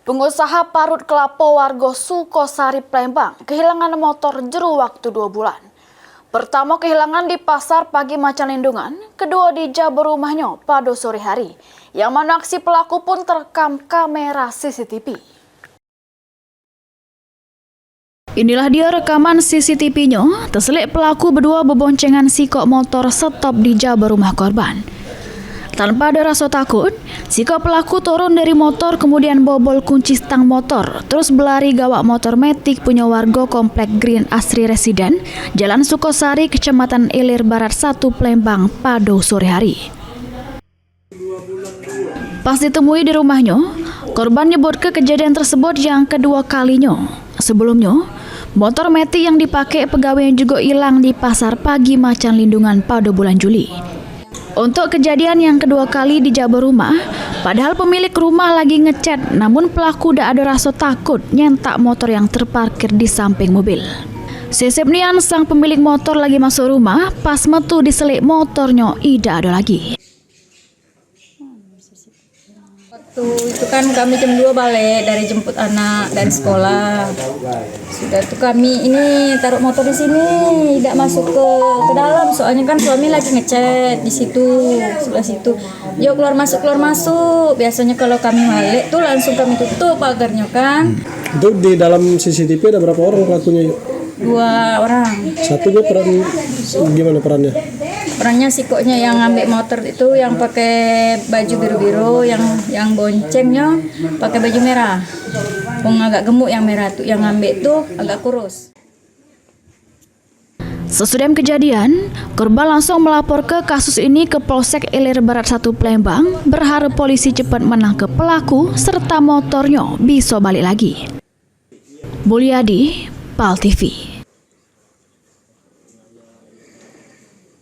Pengusaha parut kelapa warga Sukosari, Palembang kehilangan motor jero waktu 2 bulan. Pertama kehilangan di pasar pagi Macan Lindungan, kedua di jabur rumahnya pada sore hari. Yang mana aksi pelaku pun terekam kamera CCTV. Inilah dia rekaman CCTV-nya, terselik pelaku berdua berboncengan sikok motor stop di jabur rumah korban. Tanpa ada rasa takut, sikok pelaku turun dari motor kemudian bobol kunci stang motor, terus berlari gawak motor metik punya warga komplek Green Asri Residen, Jalan Sukosari, Kecamatan Ilir Barat 1, Palembang pada sore hari. Pas ditemui di rumahnya, korban nyebut ke kejadian tersebut yang kedua kalinya. Sebelumnya, motor metik yang dipakai pegawai juga hilang di pasar pagi Macan Lindungan pada bulan Juli. Untuk kejadian yang kedua kali di jabur rumah, padahal pemilik rumah lagi ngecat, namun pelaku tidak ada rasa takut nyentak motor yang terparkir di samping mobil. Sesepnian sang pemilik motor lagi masuk rumah, pas metu diselik motornya tidak ada lagi. Waktu itu kan kami jam 2 balik dari jemput anak dari sekolah. Sudah tuh kami ini taruh motor di sini, tidak masuk ke dalam. Soalnya kan suami lagi ngecat di situ, sebelah situ. Yo keluar masuk. Biasanya kalau kami balik tuh langsung kami tutup pagarnya kan. Itu di dalam CCTV ada berapa orang pelakunya? 2 orang. Satunya gimana perannya? Perannya sikoknya yang ngambil motor itu yang pakai baju biru-biru, yang boncengnya pakai baju merah. Agak gemuk yang merah tuh, yang ngambil tuh agak kurus. Sesudah kejadian, korban langsung melapor ke kasus ini ke Polsek Ilir Barat 1 Palembang, berharap polisi cepat menangkap pelaku serta motornya bisa balik lagi. Mulyadi, PAL TV.